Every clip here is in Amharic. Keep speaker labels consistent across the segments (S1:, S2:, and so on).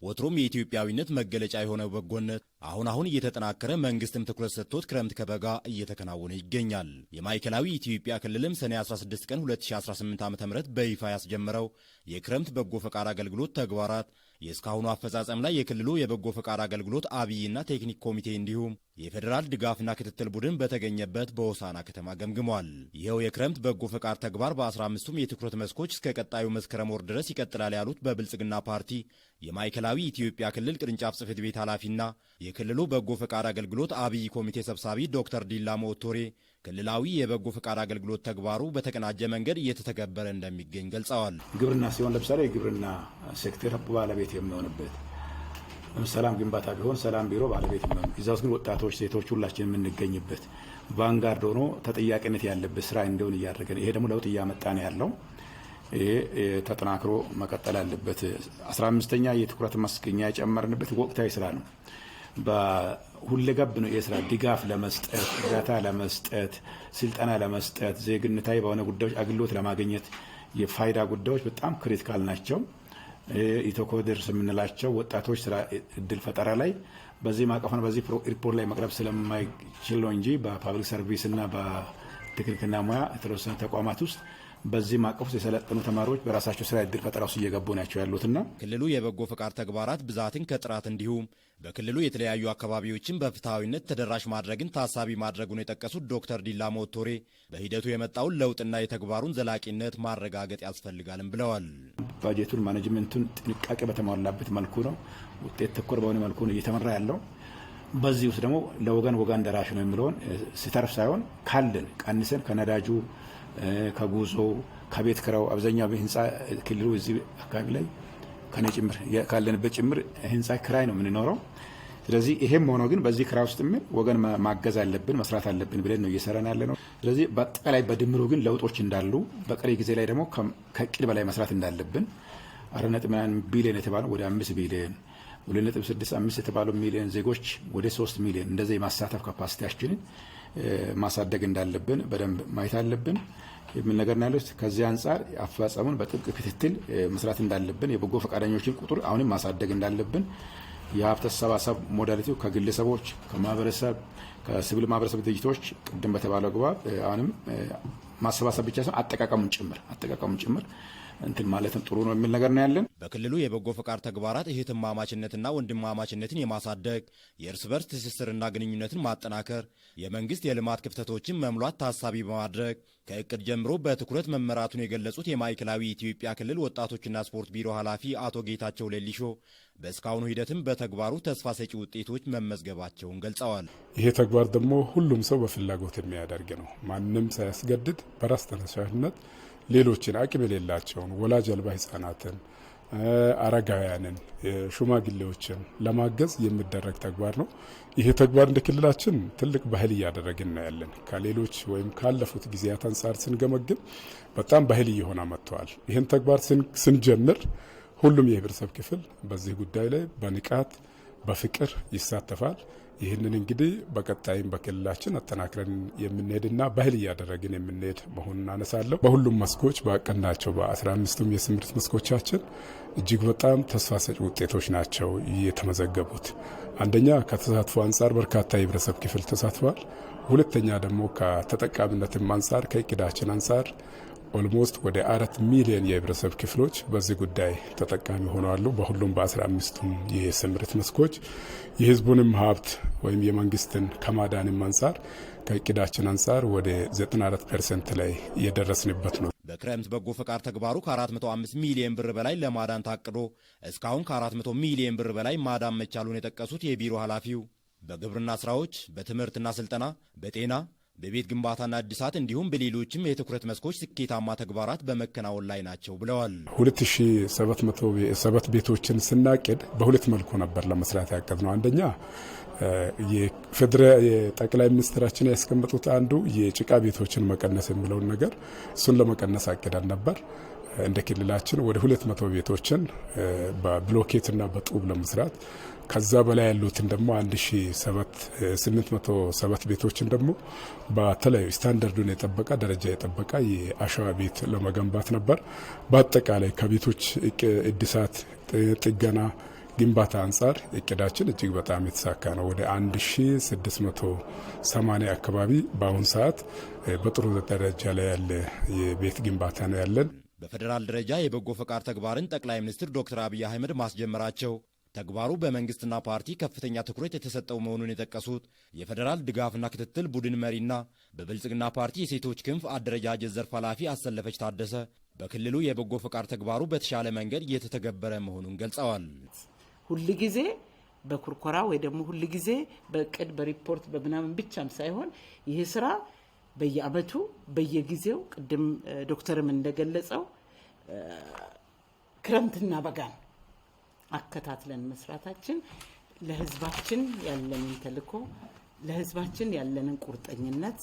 S1: ወትሮም የኢትዮጵያዊነት መገለጫ የሆነው በጎነት አሁን እየተጠናከረ መንግስትም ትኩረት ሰጥቶት ክረምት ከበጋ እየተከናወነ ይገኛል። የማዕከላዊ ኢትዮጵያ ክልልም ሰኔ 16 ቀን 2018 ዓ.ም በይፋ ያስጀመረው የክረምት በጎ ፈቃድ አገልግሎት ተግባራት የእስካሁኑ አፈጻጸም ላይ የክልሉ የበጎ ፈቃድ አገልግሎት አብይና ቴክኒክ ኮሚቴ እንዲሁም የፌዴራል ድጋፍና ክትትል ቡድን በተገኘበት በሆሳና ከተማ ገምግሟል። ይኸው የክረምት በጎ ፈቃድ ተግባር በ15ቱም የትኩረት መስኮች እስከ ቀጣዩ መስከረም ወር ድረስ ይቀጥላል ያሉት በብልጽግና ፓርቲ የማዕከላዊ ኢትዮጵያ ክልል ቅርንጫፍ ጽሕፈት ቤት ኃላፊና የክልሉ በጎ ፈቃድ አገልግሎት አብይ ኮሚቴ ሰብሳቢ ዶክተር ዲላሞ ኦቶሬ ክልላዊ የበጎ ፈቃድ አገልግሎት ተግባሩ በተቀናጀ መንገድ እየተተገበረ እንደሚገኝ ገልጸዋል።
S2: ግብርና ሲሆን ለምሳሌ የግብርና ሴክተር ባለቤት የሚሆንበት ሰላም ግንባታ ቢሆን ሰላም ቢሮ ባለቤት የሚሆን እዛ ውስጥ ግን ወጣቶች፣ ሴቶች ሁላችን የምንገኝበት ቫንጋርድ ሆኖ ተጠያቂነት ያለበት ስራ እንደሆነ እያደረገን ይሄ ደግሞ ለውጥ እያመጣ ነው ያለው። ይሄ ተጠናክሮ መቀጠል አለበት። 15ኛ የትኩረት መስክኛ የጨመርንበት ወቅታዊ ስራ ነው። በሁለገብ ነው የስራ ድጋፍ ለመስጠት እርዳታ ለመስጠት ስልጠና ለመስጠት ዜግነታዊ በሆነ ጉዳዮች አገልግሎት ለማግኘት የፋይዳ ጉዳዮች በጣም ክሪቲካል ናቸው። ኢትዮኮደርስ የምንላቸው ወጣቶች ስራ እድል ፈጠራ ላይ በዚህ ማቀፈን በዚህ ሪፖርት ላይ መቅረብ ስለማይችል ነው እንጂ በፓብሊክ ሰርቪስ እና በቴክኒክና ሙያ የተወሰኑ ተቋማት ውስጥ በዚህ ማቀፍ ውስጥ የሰለጠኑ ተማሪዎች በራሳቸው ስራ እድል ፈጠራ ውስጥ እየገቡ ናቸው ያሉትና
S1: ክልሉ የበጎ ፈቃድ ተግባራት ብዛትን ከጥራት እንዲሁም በክልሉ የተለያዩ አካባቢዎችን በፍትሐዊነት ተደራሽ ማድረግን ታሳቢ ማድረጉን የጠቀሱት ዶክተር ዲላሞ ኦቶሬ በሂደቱ የመጣውን ለውጥና የተግባሩን ዘላቂነት ማረጋገጥ ያስፈልጋልም ብለዋል።
S2: ባጀቱን ማኔጅመንቱን ጥንቃቄ በተሟላበት መልኩ ነው፣ ውጤት ተኮር በሆነ መልኩ ነው እየተመራ ያለው። በዚህ ውስጥ ደግሞ ለወገን ደራሽ ነው የሚለውን ሲተርፍ ሳይሆን ካለን ቀንሰን ከነዳጁ ከጉዞ ከቤት ክራው አብዛኛው ህንጻ ክልሉ እዚህ አካባቢ ላይ ከኔ ጭምር ካለንበት ጭምር ህንጻ ክራይ ነው የምንኖረው። ስለዚህ ይሄም ሆኖ ግን በዚህ ክራይ ውስጥ ምን ወገን ማገዝ አለብን መስራት አለብን ብለን ነው እየሰራን ያለ ነው። ስለዚህ በአጠቃላይ በድምሩ ግን ለውጦች እንዳሉ በቀሪ ጊዜ ላይ ደግሞ ከእቅድ በላይ መስራት እንዳለብን 4.9 ቢሊዮን የተባለው ወደ 5 ቢሊዮን 2.65 የተባለው ሚሊዮን ዜጎች ወደ 3 ሚሊዮን እንደዚህ የማሳተፍ ካፓሲቲያችንን ማሳደግ እንዳለብን በደንብ ማየት አለብን የሚል ነገር ነው ያለው። ከዚህ አንጻር አፈጻጸሙን በጥብቅ ክትትል መስራት እንዳለብን፣ የበጎ ፈቃደኞችን ቁጥር አሁንም ማሳደግ እንዳለብን፣ የሀብት አሰባሰብ ሞዳሊቲው ከግለሰቦች፣ ከማህበረሰብ፣ ከሲቪል ማህበረሰብ ድርጅቶች ቅድም በተባለው ግባብ አሁንም ማሰባሰብ ብቻ ሳይሆን አጠቃቀሙን ጭምር እንትን ማለትም ጥሩ ነው የሚል ነገር ነው ያለን።
S1: በክልሉ የበጎ ፈቃድ ተግባራት እህትማማችነትና ወንድማማችነትን የማሳደግ የእርስ በርስ ትስስርና ግንኙነትን ማጠናከር፣ የመንግስት የልማት ክፍተቶችን መሙላት ታሳቢ በማድረግ ከእቅድ ጀምሮ በትኩረት መመራቱን የገለጹት የማዕከላዊ ኢትዮጵያ ክልል ወጣቶችና ስፖርት ቢሮ ኃላፊ አቶ ጌታቸው ሌሊሾ በእስካሁኑ ሂደትም በተግባሩ ተስፋ ሰጪ ውጤቶች መመዝገባቸውን ገልጸዋል።
S3: ይሄ ተግባር ደግሞ ሁሉም ሰው በፍላጎት የሚያደርግ ነው። ማንም ሳያስገድድ በራስ ተነሳሽነት ሌሎችን አቅም የሌላቸውን ወላጅ አልባ ህጻናትን፣ አረጋውያንን፣ ሽማግሌዎችን ለማገዝ የሚደረግ ተግባር ነው። ይሄ ተግባር እንደ ክልላችን ትልቅ ባህል እያደረግን ነው ያለን። ከሌሎች ወይም ካለፉት ጊዜያት አንጻር ስንገመግም በጣም ባህል እየሆነ መጥተዋል። ይህን ተግባር ስንጀምር ሁሉም የህብረተሰብ ክፍል በዚህ ጉዳይ ላይ በንቃት በፍቅር ይሳተፋል። ይህንን እንግዲህ በቀጣይም በክልላችን አጠናክረን የምንሄድና ባህል እያደረግን የምንሄድ መሆኑን አነሳለሁ። በሁሉም መስኮች ባቀናቸው በ15ቱም የስምርት መስኮቻችን እጅግ በጣም ተስፋ ሰጪ ውጤቶች ናቸው የተመዘገቡት። አንደኛ ከተሳትፎ አንጻር በርካታ የህብረተሰብ ክፍል ተሳትፏል። ሁለተኛ ደግሞ ከተጠቃሚነትም አንጻር ከእቅዳችን አንጻር ኦልሞስት ወደ 4 ሚሊዮን የህብረተሰብ ክፍሎች በዚህ ጉዳይ ተጠቃሚ ሆነዋል። በሁሉም በ15ቱም የስምርት መስኮች የህዝቡንም ሀብት ወይም የመንግስትን ከማዳንም አንጻር ከእቅዳችን አንጻር ወደ 94% ላይ የደረስንበት ነው።
S1: በክረምት በጎ ፈቃድ ተግባሩ ከ405 ሚሊዮን ብር በላይ ለማዳን ታቅዶ እስካሁን ከ400 ሚሊዮን ብር በላይ ማዳን መቻሉን የጠቀሱት የቢሮ ኃላፊው በግብርና ስራዎች፣ በትምህርትና ስልጠና፣ በጤና፣ በቤት ግንባታና እድሳት እንዲሁም በሌሎችም የትኩረት መስኮች ስኬታማ ተግባራት በመከናወን ላይ ናቸው ብለዋል።
S3: 2707 ቤቶችን ስናቅድ በሁለት መልኩ ነበር ለመስራት ያቀድ ነው። አንደኛ የጠቅላይ ሚኒስትራችን ያስቀመጡት አንዱ የጭቃ ቤቶችን መቀነስ የሚለውን ነገር እሱን ለመቀነስ አቅደን ነበር። እንደ ክልላችን ወደ 200 ቤቶችን በብሎኬትና በጡብ ለመስራት ከዛ በላይ ያሉትን ደግሞ 1807 ቤቶችን ደግሞ በተለያዩ ስታንዳርዱን የጠበቀ ደረጃ የጠበቀ የአሸዋ ቤት ለመገንባት ነበር። በአጠቃላይ ከቤቶች እድሳት፣ ጥገና ግንባታ አንጻር እቅዳችን እጅግ በጣም የተሳካ ነው። ወደ 1680 አካባቢ በአሁን ሰዓት በጥሩ ደረጃ ላይ ያለ የቤት ግንባታ ነው ያለን።
S1: በፌዴራል ደረጃ የበጎ ፈቃድ ተግባርን ጠቅላይ ሚኒስትር ዶክተር አብይ አህመድ ማስጀመራቸው ተግባሩ በመንግስትና ፓርቲ ከፍተኛ ትኩረት የተሰጠው መሆኑን የጠቀሱት የፌዴራል ድጋፍና ክትትል ቡድን መሪና በብልጽግና ፓርቲ የሴቶች ክንፍ አደረጃጀት ዘርፍ ኃላፊ አሰለፈች ታደሰ በክልሉ የበጎ ፈቃድ ተግባሩ በተሻለ መንገድ እየተተገበረ መሆኑን ገልጸዋል።
S4: ሁልጊዜ በኩርኮራ ወይ ደግሞ ሁልጊዜ በቅድ በሪፖርት በምናምን ብቻም ሳይሆን ይህ ስራ በየአመቱ በየጊዜው ቅድም ዶክተርም እንደገለጸው ክረምትና በጋን አከታትለን መስራታችን ለህዝባችን ያለንን ተልዕኮ ለህዝባችን ያለንን ቁርጠኝነት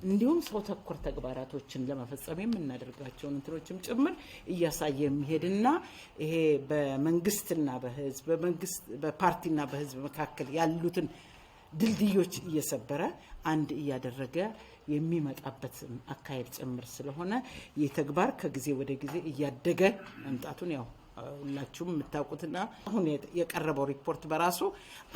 S4: እንዲሁም ሰው ተኮር ተግባራቶችን ለመፈጸም የምናደርጋቸውን እንትኖችም ጭምር እያሳየ የሚሄድና ይሄ በመንግስትና በህዝብ በፓርቲና በህዝብ መካከል ያሉትን ድልድዮች እየሰበረ አንድ እያደረገ የሚመጣበት አካሄድ ጭምር ስለሆነ ይህ ተግባር ከጊዜ ወደ ጊዜ እያደገ መምጣቱን ያው ሁላችሁም የምታውቁትና አሁን የቀረበው ሪፖርት በራሱ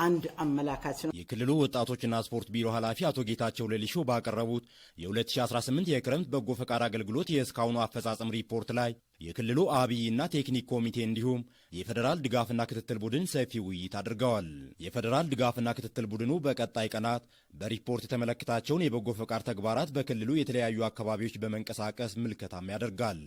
S4: አንድ አመላካች ነው።
S1: የክልሉ ወጣቶችና ስፖርት ቢሮ ኃላፊ አቶ ጌታቸው ሌሊሾ ባቀረቡት የ2018 የክረምት በጎ ፈቃድ አገልግሎት የእስካሁኑ አፈጻጸም ሪፖርት ላይ የክልሉ አብይና ቴክኒክ ኮሚቴ እንዲሁም የፌዴራል ድጋፍና ክትትል ቡድን ሰፊ ውይይት አድርገዋል። የፌዴራል ድጋፍና ክትትል ቡድኑ በቀጣይ ቀናት በሪፖርት የተመለከታቸውን የበጎ ፈቃድ ተግባራት በክልሉ የተለያዩ አካባቢዎች በመንቀሳቀስ ምልከታም ያደርጋል።